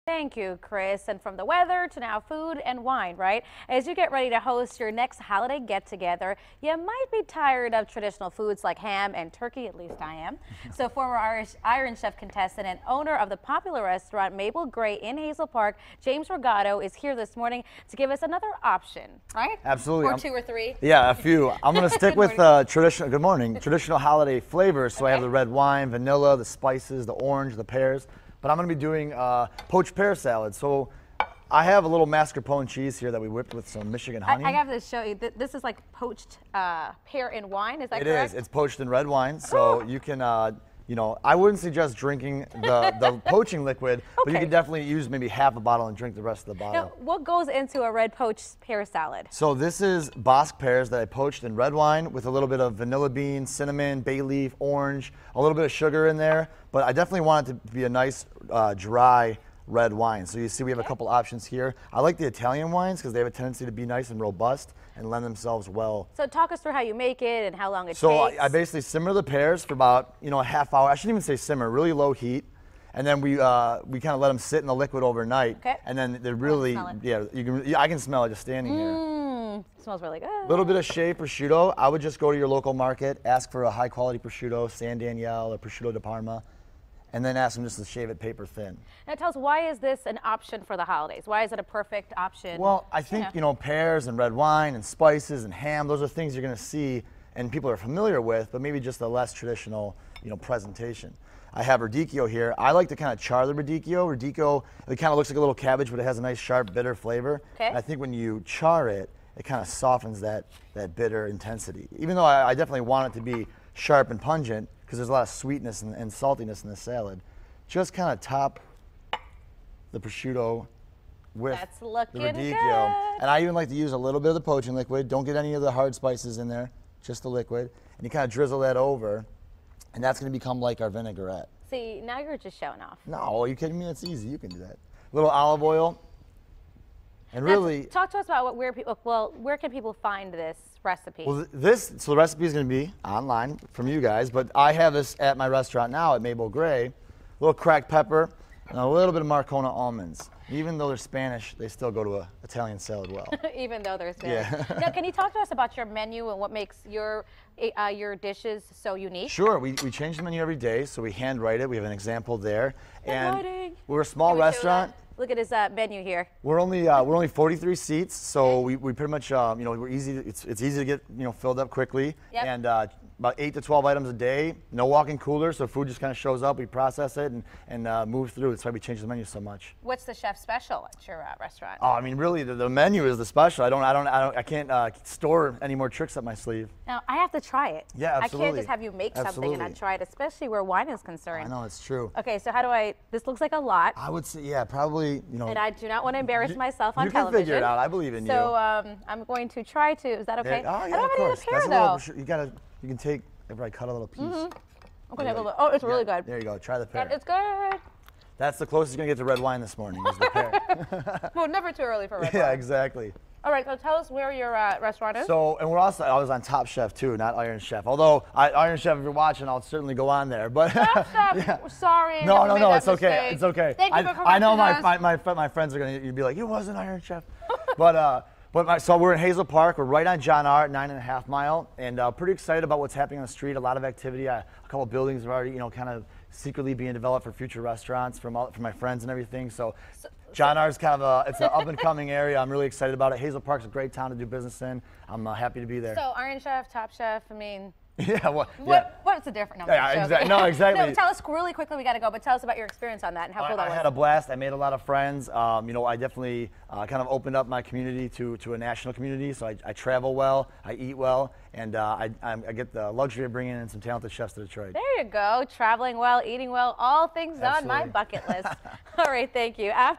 Thank you, Chris. And from the weather to now food and wine, right? As you get ready to host your next holiday get-together, you might be tired of traditional foods like ham and turkey, at least I am. So former Iron Chef contestant and owner of the popular restaurant Mabel Grey in Hazel Park, James Rigato, is here this morning to give us another option, right? Absolutely. Or two or three. Yeah, a few. I'm going to stick with traditional, good morning, traditional holiday flavors. So I have the red wine, vanilla, the spices, the orange, the pears. But I'm going to be doing poached pear salad. So I have a little mascarpone cheese here that we whipped with some Michigan honey. I have to show you. This is like poached pear in wine. Is that correct? It is. It's poached in red wine. So you can, you know, I wouldn't suggest drinking the poaching liquid, but you can definitely use maybe half a bottle and drink the rest of the bottle. Now, what goes into a red poached pear salad? So this is Bosc pears that I poached in red wine with a little bit of vanilla bean, cinnamon, bay leaf, orange, a little bit of sugar in there. But I definitely want it to be a nice dry red wine. So you see we have a couple options here. I like the Italian wines because they have a tendency to be nice and robust and lend themselves well. So talk us through how you make it and how long it takes. So I basically simmer the pears for about, you know, a half hour. I shouldn't even say simmer, really low heat. And then we kind of let them sit in the liquid overnight. Okay. And then they're really, I can smell it just standing here. It smells really good. A little bit of shaved prosciutto. I would just go to your local market, ask for a high quality prosciutto, San Daniele or prosciutto di Parma, and then ask them just to shave it paper thin. Now tell us, why is this an option for the holidays? Why is it a perfect option? Well, I think, you know, pears and red wine and spices and ham, those are things you're going to see and people are familiar with, but maybe just a less traditional, you know, presentation. I have radicchio here. I like to kind of char the radicchio. Radicchio, it kind of looks like a little cabbage, but it has a nice sharp, bitter flavor. Okay. And I think when you char it, it kind of softens that bitter intensity. Even though I definitely want it to be sharp and pungent, because there's a lot of sweetness and saltiness in the salad. Just kind of top the prosciutto with the radicchio. Good. And I even like to use a little bit of the poaching liquid. Don't get any of the hard spices in there, just the liquid. And you kind of drizzle that over, and that's going to become like our vinaigrette. See, now you're just showing off. No, are you kidding me? It's easy. You can do that. A little olive oil. And really, talk to us about where can people find this recipe? Well, so the recipe is going to be online from you guys, but I have this at my restaurant now at Mabel Grey. A little cracked pepper and a little bit of Marcona almonds. Even though they're Spanish, they still go to an Italian salad well. Even though they're Spanish. Yeah. Now, can you talk to us about your menu and what makes your dishes so unique? Sure. We change the menu every day, so we handwrite it. We have an example there. And we're a small restaurant. Look at his menu here. We're only 43 seats, so we pretty much you know, we're easy. It's easy to get, you know, filled up quickly. Yep. And about 8 to 12 items a day. No walk-in cooler, so food just kind of shows up. We process it and move through. That's why we change the menu so much. What's the chef special at your restaurant? Oh, I mean, really, the menu is the special. I can't store any more tricks up my sleeve. Now I have to try it. Yeah, absolutely. I can't just have you make something and not try it, especially where wine is concerned. I know, it's true. Okay, so how do I? This looks like a lot. I would say, yeah, probably, you know. And I do not want to embarrass myself on television. You can figure it out. I believe in you. So I'm going to try to. Is that okay? Yeah, oh, yeah, I don't of have any course. of the pear though. You can take. If I cut a little piece. Okay, oh, it's really good. There you go. Try the pear. It's good. That's the closest you're gonna get to red wine this morning. Is the pear. Well, never too early for red wine. Yeah, exactly. All right, so tell us where your restaurant is. So, and we're also, I was on Top Chef too, not Iron Chef. Although, Iron Chef, if you're watching, I'll certainly go on there. But Top Chef, yeah. Sorry. No, it's okay. It's okay. Thank you for correcting I know us. my friends are gonna be like, you wasn't Iron Chef. So we're in Hazel Park. We're right on John R. 9.5 mile, and pretty excited about what's happening on the street. A lot of activity. A couple of buildings are already, you know, kind of secretly being developed for future restaurants from my friends and everything. So John R. is kind of it's an up and coming area. I'm really excited about it. Hazel Park's a great town to do business in. I'm happy to be there. So Iron Chef, Top Chef. I mean. Yeah, what's the difference? No, exactly. No, tell us really quickly. We got to go, but tell us about your experience on that and how cool that was. I had a blast. I made a lot of friends. You know, I definitely kind of opened up my community to a national community. So I travel well, I eat well, and I get the luxury of bringing in some talented chefs to Detroit. There you go. Traveling well, eating well, all things on my bucket list. All right, thank you. After